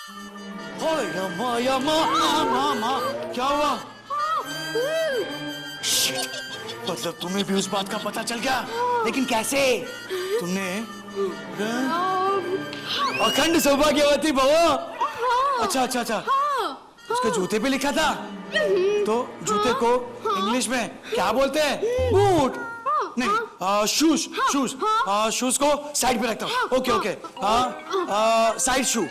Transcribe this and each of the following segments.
यम्मा यम्मा माँ क्या हुआ? मतलब तुम्हें भी उस बात का पता चल गया? लेकिन कैसे? तुमने अखंड सौभाग्यवती भव। अच्छा अच्छा अच्छा, उसके जूते पे लिखा था। तो जूते को इंग्लिश में क्या बोलते हैं? बूट नहीं, शूज शूज। शूज को साइड पे रखता हूँ। ओके ओके, साइड शू,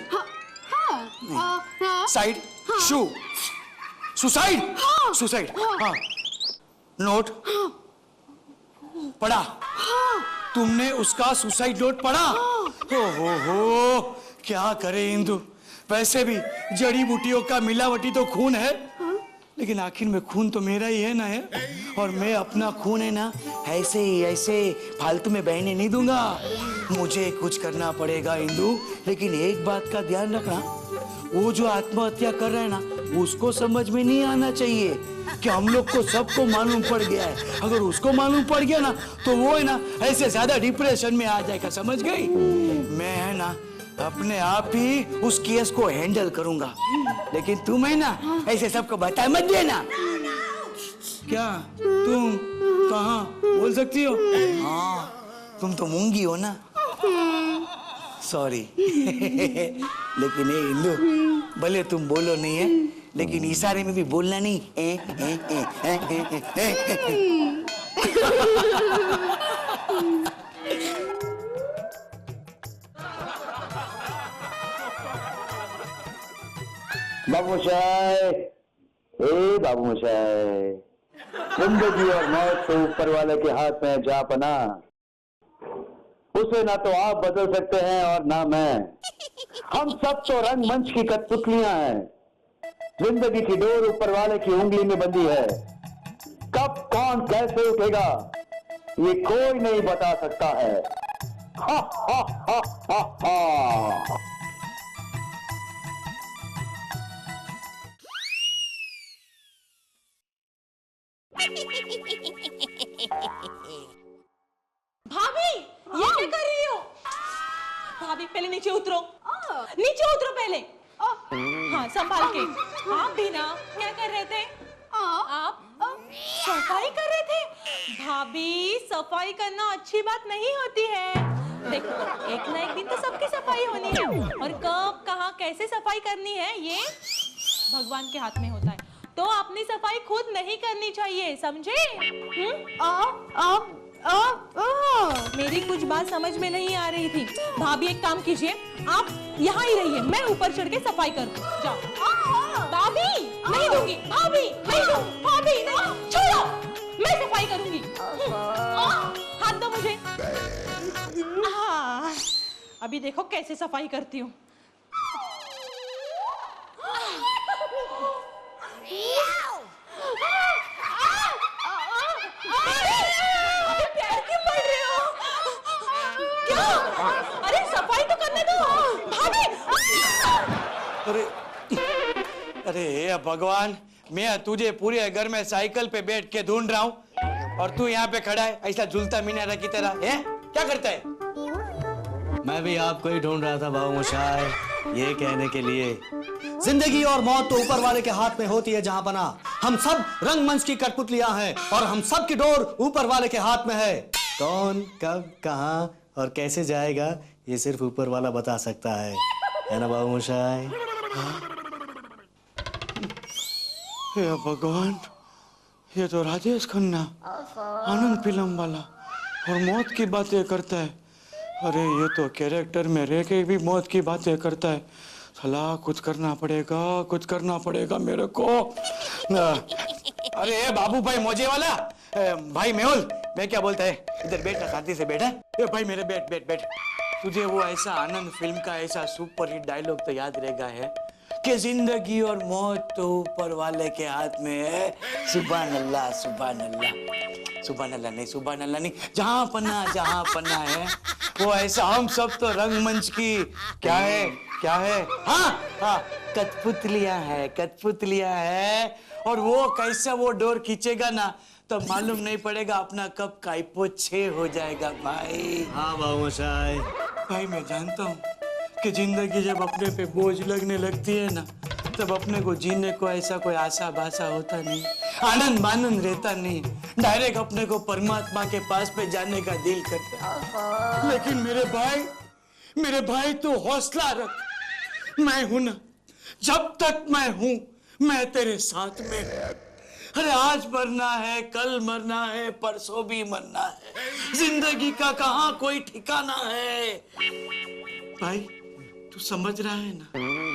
साइड शू, सुसाइड सुसाइड। हाँ, नोट पढ़ा? तुमने उसका सुसाइड नोट पढ़ा? हो, क्या करे इंदु, वैसे भी जड़ी बूटियों का मिलावटी तो खून है, लेकिन आखिर में खून तो मेरा ही है ना है, और मैं अपना खून है ना ऐसे फालतू में बहने नहीं दूंगा। मुझे कुछ करना पड़ेगा इंदु, लेकिन एक बात का ध्यान रखना, वो जो आत्महत्या कर रहा है ना, उसको समझ में नहीं आना चाहिए कि हम लोग को सबको मालूम पड़ गया है। अगर उसको मालूम पड़ गया ना, तो वो है ना ऐसे ज्यादा डिप्रेशन में आ जाएगा, समझ गई? मैं है ना अपने आप ही उस केस को हैंडल करूंगा, लेकिन तुम है ना ऐसे सबको बता मत देना। क्या तुम कहाँ बोल सकती हो? हाँ, तुम तो मूंगी हो ना, सॉरी। लेकिन ये इंदु, भले तुम बोलो नहीं है, लेकिन इशारे में भी बोलना नहीं। बाबू मशाय, ए बाबू मशाय, जिंदगी और मौत तो ऊपर वाले के हाथ में जा पना, उसे ना तो आप बदल सकते हैं और ना मैं। हम सब तो रंगमंच की कठपुतलियां हैं। जिंदगी की डोर ऊपर वाले की उंगली में बंधी है। कब कौन कैसे उठेगा ये कोई नहीं बता सकता है। हा हा हा हा हा। भाभी, ये क्या कर रही हो? भाभी पहले नीचे उतरो, नीचे उतरो पहले। हाँ, संभाल के। आप भी ना क्या कर रहे थे? आप सफाई कर रहे थे? भाभी, सफाई करना अच्छी बात नहीं होती है। देखो, एक ना एक दिन तो सबकी सफाई होनी है, और कब कहाँ कैसे सफाई करनी है ये भगवान के हाथ में होता है। तो अपनी सफाई खुद नहीं करनी चाहिए, समझे? मेरी कुछ बात समझ में नहीं आ रही थी। भाभी, एक काम कीजिए, आप यहाँ ही रहिए, मैं ऊपर चढ़ के सफाई कर दूं। जाओ। भाभी, नहीं दूंगी। भाभी, नहीं दूंगी। भाभी, नहीं, छोड़ो, मैं सफाई करूंगी। हाथ दो मुझे। अभी देखो कैसे सफाई करती हूँ। अरे सफाई तो करने दो भाभी। अरे अरे भगवान, मैं तुझे पूरे घर में साइकिल पे बैठ के ढूंढ रहा हूँ, और तू यहाँ पे खड़ा है ऐसा झूलता मीनारा की तरह है? क्या करता है? मैं भी आपको ही ढूंढ रहा था बाबू मोशाय, ये कहने के लिए जिंदगी और मौत तो ऊपर वाले के हाथ में होती है जहां बना। हम सब रंगमंच की कठपुतलियां हैं, और हम सब की डोर ऊपर वाले के हाथ में है। कौन कब कहां और कैसे जाएगा ये सिर्फ ऊपर वाला बता सकता है ना बाबू मोशाय? हे भगवान, ये तो राजेश खन्ना आनंद फिल्म वाला और मौत की बातें करता है। अरे ये तो कैरेक्टर में रह के भी मौत की बातें करता है। साला कुछ करना पड़ेगा मेरे को। अरे बाबू भाई मौजे वाला, भाई मेहुल, मैं क्या बोलता है, इधर बैठ ना, शांति से बैठा। ए भाई मेरे बैठ। तुझे वो ऐसा आनंद फिल्म का ऐसा सुपर हिट डायलॉग तो याद रहेगा है कि जिंदगी और मौत तो ऊपर वाले के हाथ में है। सुभान अल्लाह, सुभान अल्लाह, सुभान अल्लाह नहीं, जहां पन्ना है वो ऐसा। हम सब तो रंगमंच की क्या है हाँ कठपुतलियां है, और वो कैसा वो डोर खींचेगा ना, तो मालूम नहीं पड़ेगा अपना कब काइपो 6 हो जाएगा भाई। हाँ बाबू मोशाय, भाई मैं जानता हूँ कि जिंदगी जब अपने पे बोझ लगने लगती है ना, तब अपने को जीने को ऐसा कोई आशा भाषा होता नहीं, आनंद मानंद रहता नहीं, डायरेक्ट अपने को परमात्मा के पास पे जाने का दिल करता है। लेकिन मेरे भाई तो हौसला रख, मैं हूं ना, जब तक मैं हूं मैं तेरे साथ में। अरे आज मरना है, कल मरना है, परसों भी मरना है, जिंदगी का कहाँ कोई ठिकाना है। भाई तू समझ रहा है ना,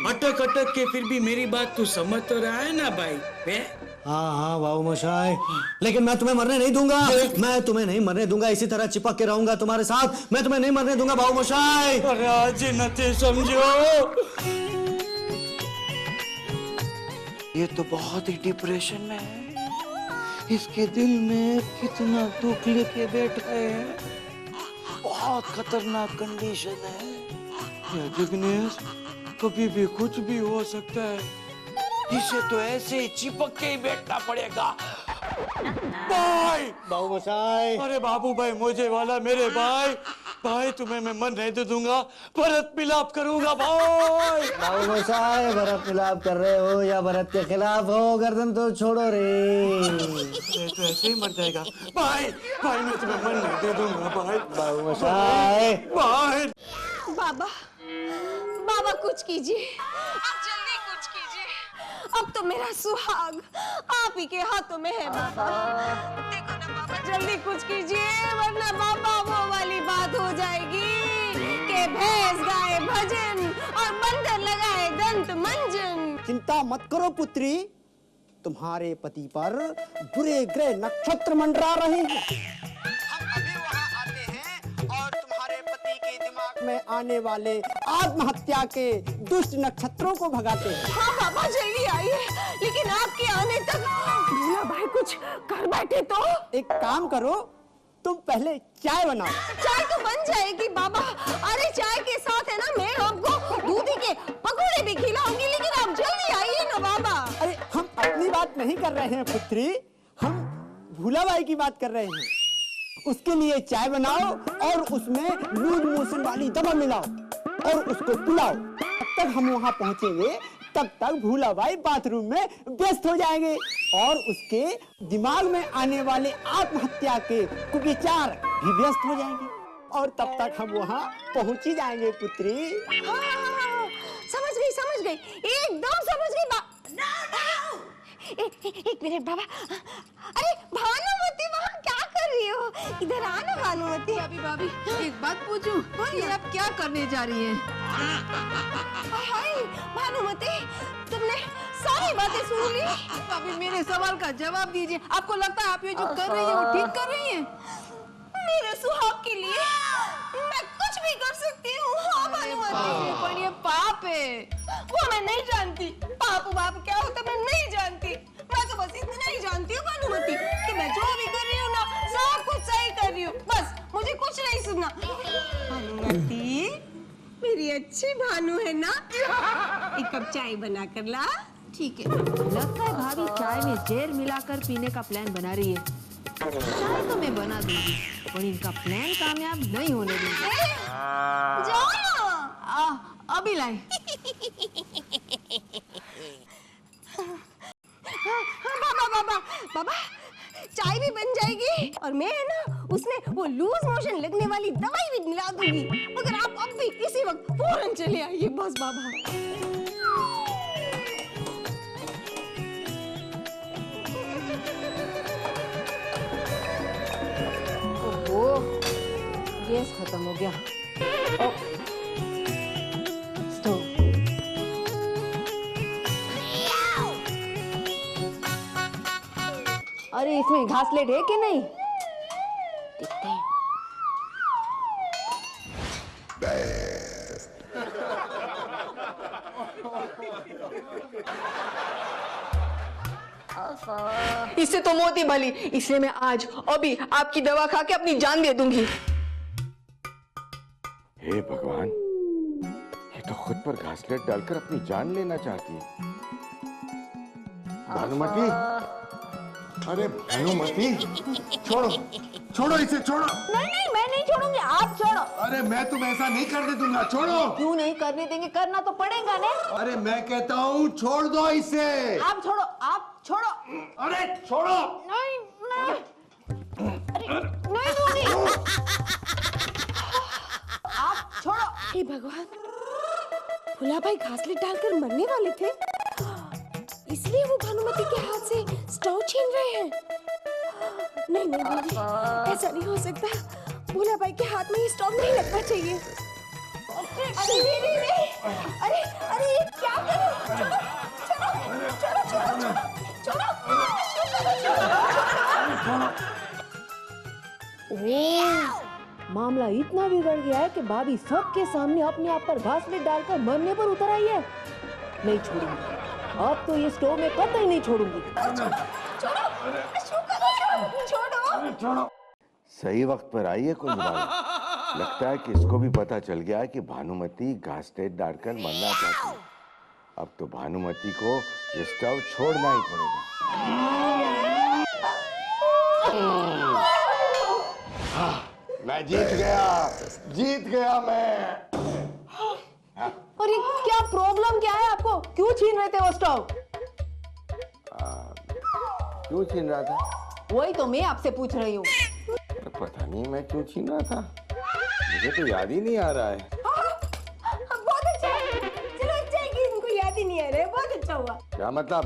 अटक अटक के फिर भी मेरी बात तू समझ तो रहा है ना भाई? हाँ हाँ बाबू मोशाय, लेकिन मैं तुम्हें मरने नहीं दूंगा, मैं तुम्हें नहीं मरने दूंगा, इसी तरह चिपक के रहूंगा तुम्हारे साथ, मैं तुम्हें नहीं मरने दूंगा बाबू मोशाय। अरे आज नते समझो, ये तो बहुत ही डिप्रेशन में है, इसके दिल में कितना दुख लेके बैठा है, बहुत खतरनाक कंडीशन है। ये विघ्नेश, कभी भी कुछ भी हो सकता है, इसे तो ऐसे ही चिपक के ही बैठना पड़ेगा। भाई बाबू मोशाय, अरे बाबू भाई मुझे वाला मेरे भाई तुम्हें मैं मन नहीं दे दूंगा, भरत मिलाप करूंगा भाई। बाबू मोशाय, भरत मिलाप कर रहे हो या भरत के खिलाफ हो, गर्दन तो छोड़ो रे। तो ऐसे ही मर जाएगा भाई मैं तुम्हें मन नहीं दे दूंगा भाई। बाबू मोशाय, भाई बाबा कुछ कीजिए, आप जल्दी कुछ कीजिए, अब तो मेरा सुहाग आप ही के हाथों में है बाबा। देखो ना बाबा, जल्दी कुछ कीजिए, वरना बाबा वो वाली बात हो जाएगी कि भैंस गाए भजन और बंदर लगाए दंत मंजन। चिंता मत करो पुत्री, तुम्हारे पति पर बुरे ग्रह नक्षत्र मंडरा रहे हैं। हम अभी वहां आते हैं और तुम्हारे पति के दिमाग में आने वाले आत्महत्या के दुष्ट नक्षत्रों को भगाते हैं। हाँ बाबा जल्दी आइए, लेकिन आपके आने तक भोला भाई कुछ कर बैठे तो। एक काम करो, तुम पहले चाय बनाओ। चाय तो बन जाएगी बाबा, अरे चाय के साथ है ना मैं आपको दूधी के पकौड़े भी खिलाऊंगी, लेकिन आप जल्दी आइए ना बाबा। अरे हम अपनी बात नहीं कर रहे हैं पुत्री, हम भूलाबाई की बात कर रहे हैं। उसके लिए चाय बनाओ और उसमें लूज मोशन वाली दवा मिलाओ और उसको पिलाओ। तब तक हम वहां पहुंचेंगे, तब तक भूलाबाई बाथरूम में व्यस्त हो जाएंगे और उसके दिमाग में आने वाले आत्महत्या के कुविचार भी व्यस्त हो जाएंगे और तब तक हम वहां पहुंच ही जाएंगे पुत्री। हाँ, समझ गई, एकदम समझ गई एक मिनट बाबा। अरे भानुमति वहाँ क्या कर रही हो? इधर आना भानुमति। भाभी एक बात पूछूं, ये आप क्या करने जा रही हैं? हाय भानुमति, तुमने सारी बातें सुन ली? भाभी मेरे सवाल का जवाब दीजिए, आपको लगता है आप ये जो कर रही है वो ठीक कर रही हैं? मेरे सुहाग के लिए मैं कुछ भी कर सकती हूँ। हाँ भानुमति, पर ये पाप है। वो मैं नहीं जानती, पाप क्या होता मैं नहीं जानती। मैं तो बस इतना ही जानती हूँ भानुमति कि मैं जो भी कर रही हूँ ना सब कुछ सही कर रही हूँ, बस मुझे कुछ नहीं सुनना। भानुमति मेरी अच्छी भानु है ना, एक कप चाय बना कर ला। ठीक है, लगता है भाभी चाय में जहर मिलाकर पीने का प्लान बना रही है। चाय तो मैं बना दूंगी, पर इनका प्लान कामयाब नहीं होने दूंगी। जाओ ना। अभी लाए। बाबा चाय भी बन जाएगी और मैं है ना उसमें वो लूज मोशन लगने वाली दवाई भी मिला दूंगी, मगर आप अब भी इसी वक्त फौरन चले आइए बस बाबा। ओहो, गैस खत्म हो गया। स्टोव। अरे इसमें घासलेट है कि नहीं? देखते हैं। इससे तो मौत ही भली, इसलिए मैं आज अभी आपकी दवा खा के अपनी जान दे दूंगी। हे भगवान, ये तो खुद पर घासलेट डालकर अपनी जान लेना चाहती है। भानुमति, अरे भानुमति, छोड़ो छोड़ो इसे, छोड़ो। नहीं मैं नहीं छोड़ूंगी, आप छोड़ो। अरे मैं तुम्हें ऐसा नहीं करने दूंगा, छोड़ो। क्यों नहीं करने देंगे? करना तो पड़ेगा ने। अरे मैं कहता हूँ छोड़ दो इसे। आप छोड़ो, आप छोड़ो। अरे छोड़ो। नहीं नहीं, अरे नहीं दूंगी। आप छोड़ो। हे भगवान, भोला भाई घासलेट डालकर मरने वाले थे, इसलिए वो भानुमति के हाथ से स्टोव छीन रहे हैं। नहीं नहीं नहीं, ऐसा नहीं हो सकता। भोला भाई के हाथ में ये स्टोव नहीं लगना चाहिए। अरे नहीं नहीं नहीं, अरे अरे ये क्या कर रहे हो? छोड़ो छोड़ो छोड़ो छोड़ो छोड़ो। ओह, मामला इतना बिगड़ गया है कि भाभी सबके सामने अपने आप पर घासलेट डालकर मरने पर उतर आई है। नहीं छोड़ूंगी, अब तो ये स्टोव में कतई नहीं छोड़ूंगी। छोड़ो। सही वक्त पर आई है कुंजवानी। लगता है कि इसको भी पता चल गया है कि भानुमति घासलेट डालकर मरना चाहती है। अब तो भानुमति को ये स्टोव छोड़ना ही पड़ेगा। मैं जीत गया मैं। और ये क्या प्रॉब्लम क्या है आपको? क्यों छीन रहे थे वो स्टोव? क्यों छीन रहा था? वही तो मैं आपसे पूछ रही हूँ। पता नहीं मैं क्यों छीन रहा था, मुझे तो याद ही नहीं आ रहा है। बहुत अच्छा है, चलो अच्छा है कि इनको याद ही नहीं आ रहा है, बहुत अच्छा हुआ। क्या मतलब?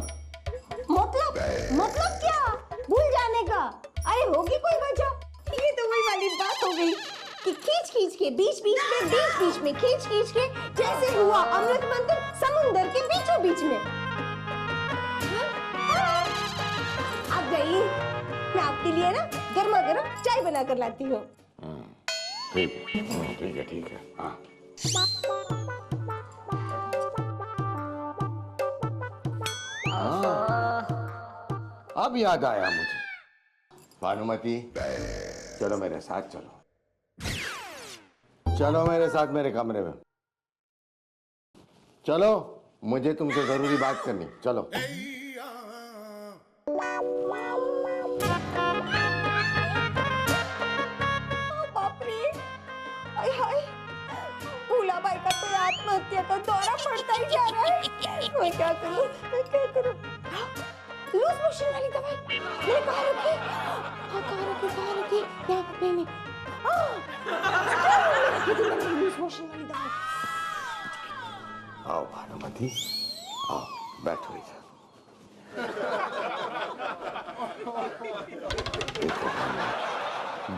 मतलब क्या? भूल जाने का। अरे होगी कोई वजह? ये तो वही वाली बात हो गई कि खींच के बीच में खींच के जैसे हुआ अमृत मंथन समुंदर के बीचों बीच में। आप गई, मैं आपके लिए ना गर्मा गर्म चाय बना कर लाती हूँ। ठीक है। हाँ। अब याद आया मुझे। भानुमति, चलो मेरे साथ चलो मेरे साथ मेरे कमरे में। चलो, मुझे तुमसे जरूरी बात करनी, चलो। बाप रे, हाय, भोला भाई का तो आत्महत्या का दौरा पड़ता ही जा रहा है। मैं क्या करूं? लूज मोशन वाली दवाई मैंने कहाँ रखी? कहाँ रखी? यहाँ पे नहीं। लूज मोशन वाली दवाई। आओ भानुमति, आओ, बैठो इधर।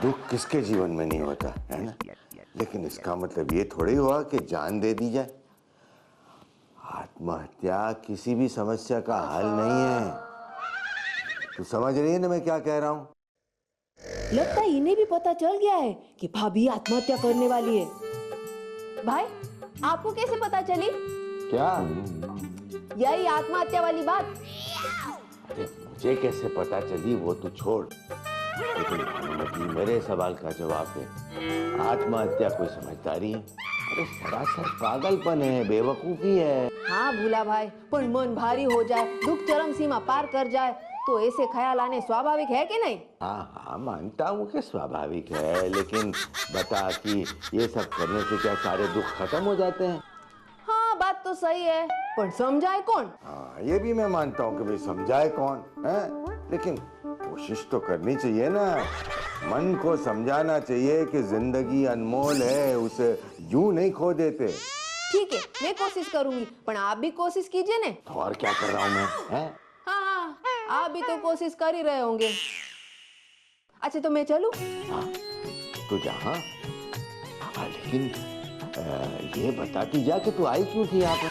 दुख किसके जीवन में नहीं होता है ना, लेकिन इसका मतलब ये थोड़ी हुआ कि जान दे दी जाए। आत्महत्या किसी भी समस्या का हल नहीं है। तू समझ रही है ना मैं क्या कह रहा हूँ? लगता है इन्हें भी पता चल गया है कि भाभी आत्महत्या करने वाली है। भाई, आपको कैसे पता चली? क्या? यही आत्महत्या वाली बात। अरे मुझे कैसे पता चली वो तू छोड़, लेकिन भानुमति मेरे सवाल का जवाब दे। आत्महत्या कोई समझदारी है? अरे सरासर पागलपन है, बेवकूफी है। हाँ भूला भाई, पर मन भारी हो जाए, दुख चरम सीमा पार कर जाए तो ऐसे ख्याल आने स्वाभाविक है कि नहीं? हाँ, मानता हूँ कि स्वाभाविक है, लेकिन बता कि ये सब करने से क्या सारे दुख खत्म हो जाते हैं? हाँ, बात तो सही है, पर समझाए कौन? हाँ, ये भी मैं मानता हूँ कि भाई समझाए कौन है, लेकिन कोशिश तो करनी चाहिए ना। मन को समझाना चाहिए कि जिंदगी अनमोल है, उसे यूं नहीं खो देते। ठीक है, मैं कोशिश करूंगी, पर आप भी कोशिश कीजिए ना। तो और क्या कर रहा हूँ मैं? हाँ, आप भी तो कोशिश कर ही रहे होंगे। अच्छा, तो मैं चलूं? हाँ, तो जहाँ, लेकिन ये बताती जा कि तू आई क्यों थी यहाँ पर?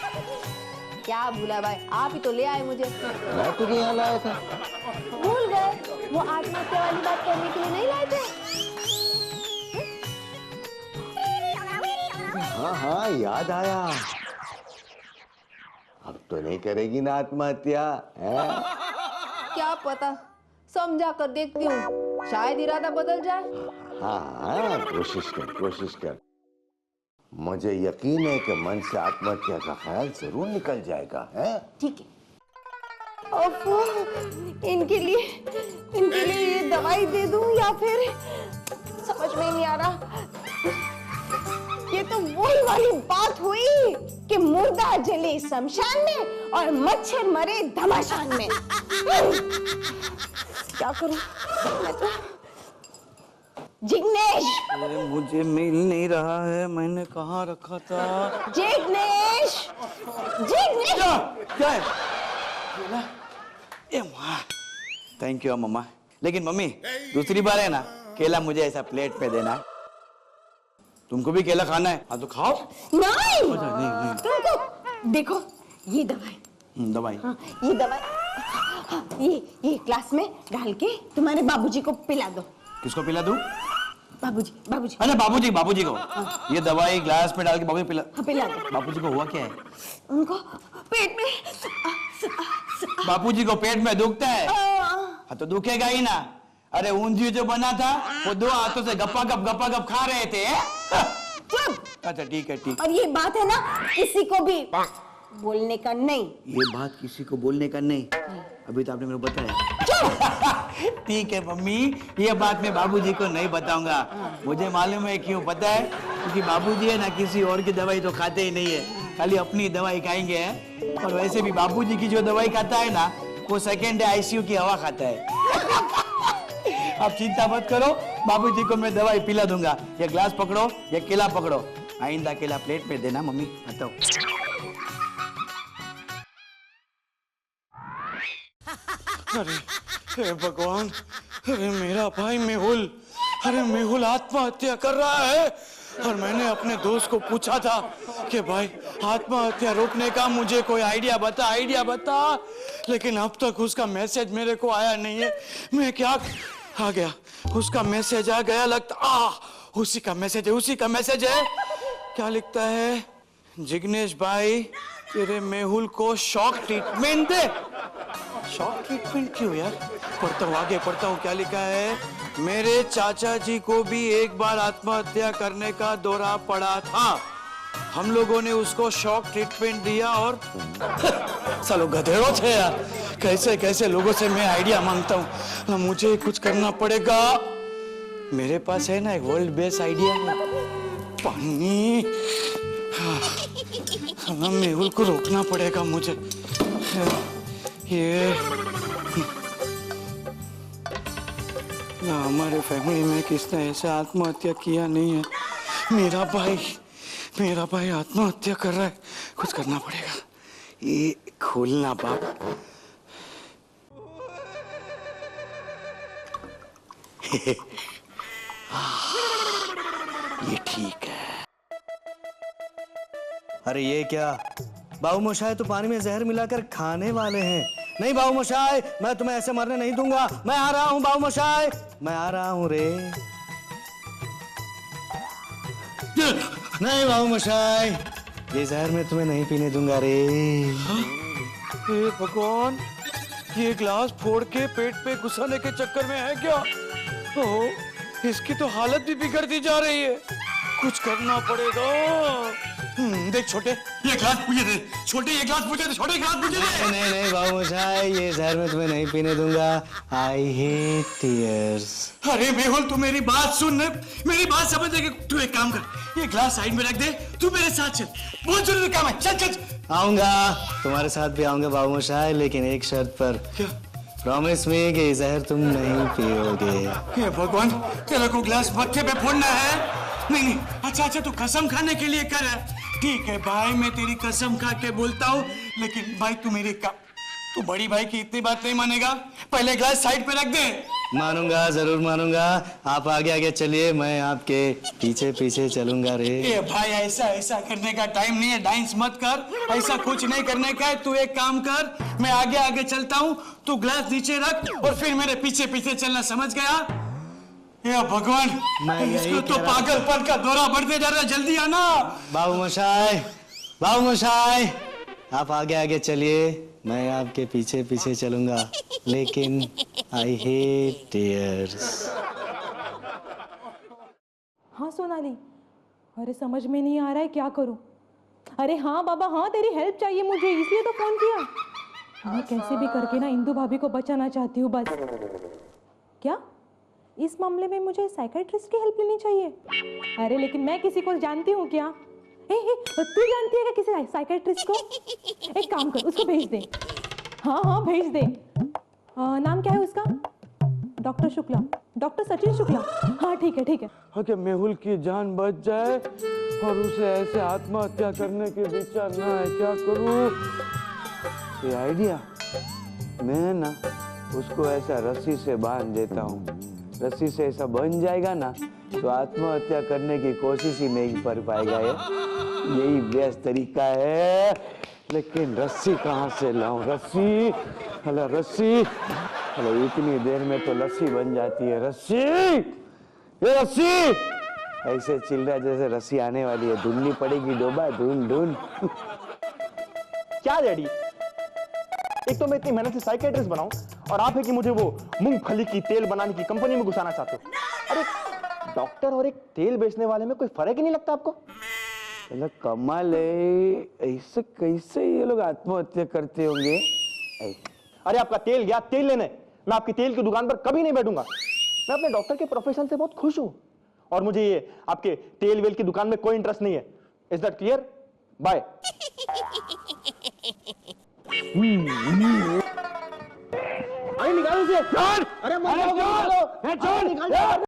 क्या भूला भाई, आप ही तो ले आए मुझे। मैं तुझे यहाँ लाया था। भूल गए? वो आत्महत्या वाली बात करने के लिए नहीं लाए थे? हाँ, याद आया। अब तो नहीं करेगी ना आत्महत्या, है? क्या पता, समझा कर देखती हूँ, शायद इरादा बदल जाए। हाँ, कोशिश कर। मुझे यकीन है कि मन से आत्महत्या का ख्याल जरूर निकल जाएगा, है? ठीक है। इनके लिए ये दवाई दे दूं या फिर समझ में ही नहीं आ रहा। ये तो वही वाली बात हुई कि मुर्दा जले शमशान में और मच्छर मरे घमासान में। क्या करूं मैं तो। जिग्नेश, अरे मुझे मिल नहीं रहा है, मैंने कहाँ रखा था? जिग्नेश, जिग्नेश। क्या है? ए माँ, थैंक यू मम्मा। लेकिन मम्मी, दूसरी बार है ना, केला मुझे ऐसा प्लेट पे देना। तुमको भी केला खाना है? हाँ तो खाओ। नहीं, नहीं। तुमको देखो ये दवाई। दवाई? हाँ, ये दवाई। हाँ, ये ग्लास में डाल के तुम्हारे बाबूजी को पिला दो। किसको पिला दूं? बाबूजी, बाबूजी। अरे बाबूजी को। ये दवाई ग्लास में डाल के बाबूजी पिला? हाँ, पिला दो। बाबूजी को हुआ क्या है? उनको पेट में बाबूजी को पेट में दुखता है? हाँ तो दुखेगा ही ना। अरे ऊंधियो जो बना था वो 2 हाथों से गप्पा गप खा रहे थे। चुप। अच्छा ठीक है। और ये बात है ना, किसी को भी बोलने का नहीं। ये बात किसी को बोलने का नहीं? अभी तो आपने मेरे को बताया। ठीक है मम्मी, ये बात मैं बाबूजी को नहीं बताऊंगा। मुझे मालूम है क्यों पता है? क्योंकि बाबूजी है ना किसी और की दवाई तो खाते ही नहीं है, खाली अपनी दवाई खाएंगे। और वैसे भी बाबूजी की जो दवाई खाता है ना, वो सेकेंड डे आईसीयू की हवा खाता है। आप चिंता मत करो, बाबूजी को मैं दवाई पिला दूंगा। ये ग्लास पकड़ो, ये केला पकड़ो। आइंदा केला प्लेट में देना मम्मी। बताओ। अरे हे भगवान, अरे मेरा भाई मेहुल, अरे मेहुल आत्महत्या कर रहा है। और मैंने अपने दोस्त को पूछा था कि भाई आत्महत्या रोकने का मुझे कोई आइडिया बता, लेकिन अब तक उसका मैसेज मेरे को आया नहीं है। मैं क्या आ गया, उसका मैसेज आ गया लगता। उसी का मैसेज है। क्या लिखता है? जिग्नेश भाई, तेरे मेहुल को शॉक ट्रीटमेंट दे। शॉक ट्रीटमेंट क्यों यार? आगे पढ़ता हूँ। क्या लिखा है? मेरे चाचा जी को भी एक बार आत्महत्या करने का दौरा पड़ा था, हम लोगों ने उसको शॉक ट्रीटमेंट दिया और सालों गधेड़ों थे यार। कैसे लोगों से मैं आइडिया मांगता हूँ। मुझे कुछ करना पड़ेगा। मेरे पास है ना एक वर्ल्ड बेस्ट आइडिया है। पानी। मेहुल को रोकना पड़ेगा मुझे। ये हमारे फैमिली में किसने ऐसा आत्महत्या किया नहीं है। मेरा भाई आत्महत्या कर रहा है, कुछ करना पड़ेगा। ये खोलना बाप। ये ठीक है। अरे ये क्या, बाबू मोशाय तो पानी में जहर मिलाकर खाने वाले हैं। नहीं बाबू मोशाय, मैं तुम्हें ऐसे मरने नहीं दूंगा। मैं आ रहा हूँ बाबू मोशाय, मैं आ रहा हूँ रे। नहीं बाबू मोशाय, ये जहर मैं तुम्हें नहीं पीने दूंगा रे। हे भगवान, ये ग्लास फोड़ के पेट पे घुसाने के चक्कर में है क्या? ओह, इसकी तो हालत भी बिगड़ती जा रही है। कुछ करना पड़ेगा। देख छोटे, ये ग्लास मुझे दे। छोटे ग्लास मुझे दे। नहीं बाबू मोशाय, ये जहर मैं तुम्हें नहीं पीने दूंगा। I hate tears. अरे मेहुल, तू मेरी बात सुन, मेरी बात समझ ले। तू एक काम कर, ये ग्लास साइड में रख दे, तू मेरे साथ चल, बहुत जरूरी काम है। चल। आऊंगा, तुम्हारे साथ भी आऊंगा बाबू मोशाय, लेकिन एक शर्त पर। क्या? प्रॉमिस मी कि जहर तुम नहीं पियोगे। हे भगवान, तेरे को ग्लास मत्थे पे फोड़ना है? नहीं। अच्छा, तू कसम खाने के लिए कर। ठीक है भाई, मैं तेरी कसम खा के बोलता हूँ, लेकिन भाई तू बड़ी भाई की इतनी बात नहीं मानेगा। पहले ग्लास साइड पे रख दे। मानूंगा, जरूर मानूंगा। आप आगे चलिए, मैं आपके पीछे चलूंगा रे। ए भाई, ऐसा करने का टाइम नहीं है। डांस मत कर, ऐसा कुछ नहीं करने का है। तू एक काम कर, मैं आगे चलता हूँ, तू ग्लास नीचे रख और फिर मेरे पीछे चलना, समझ गया? ये भगवान, इसको तो पागलपन का दौरा बढ़ते जा रहा है। जल्दी आना। बाबू मोशाय, आप आगे चलिए, मैं आपके पीछे चलूंगा, लेकिन आई हेट टीयर्स। हाँ सोनाली, अरे समझ में नहीं आ रहा है क्या करूं। अरे हाँ बाबा, हाँ तेरी हेल्प चाहिए मुझे, इसलिए तो फोन किया। मैं कैसे भी करके ना इंदु भाभी को बचाना चाहती हूँ बस। क्या इस मामले में मुझे साइकियाट्रिस्ट की हेल्प लेनी चाहिए। अरे लेकिन मैं किसी को जानती हूँ क्या? तू जानती है क्या किसी साइकियाट्रिस्ट को? एक काम कर, उसको भेज दे। हाँ भेज दे। नाम क्या है उसका? Doctor Shukla, doctor Sachin Shukla. हाँ ठीक है। कि मेहुल की जान बच जाए और उसे ऐसे आत्महत्या करने के विचार ना है, क्या करूं? ये आइडिया, मैं ना उसको ऐसा रस्सी से बांध देता हूँ। रस्सी से ऐसा बन जाएगा ना तो आत्महत्या करने की कोशिश ही नहीं कर पाएगा। यही बेस्ट तरीका है। लेकिन रस्सी कहाँ से लाऊं? रस्सी, हेलो रस्सी, हेलो इतनी देर में तो लस्सी बन जाती है। रस्सी, ये रस्सी ऐसे चिल रहा जैसे रस्सी आने वाली है। ढूंढनी पड़ेगी डोबा, ढूंढ। क्या डैडी, एक तो मैं इतनी मेहनत से साइकियाट्रिस्ट बनाऊं और आप है कि मुझे वो मूंगफली की तेल बनाने की कंपनी में घुसाना चाहते हो। अरे डॉक्टर और एक तेल बेचने वाले में कोई फर्क ही नहीं लगता आपको? कमाल है, ऐसे कैसे ये लोग आत्महत्या करते होंगे? अरे आपका तेल गया तेल लेने, मैं आपकी तेल की दुकान पर कभी नहीं बैठूंगा। मैं अपने डॉक्टर के प्रोफेशन से बहुत खुश हूं और मुझे ये आपके तेल वेल की दुकान में कोई इंटरेस्ट नहीं है। Is that clear? बाय। अरे निकालो इसे। अरे निकालो।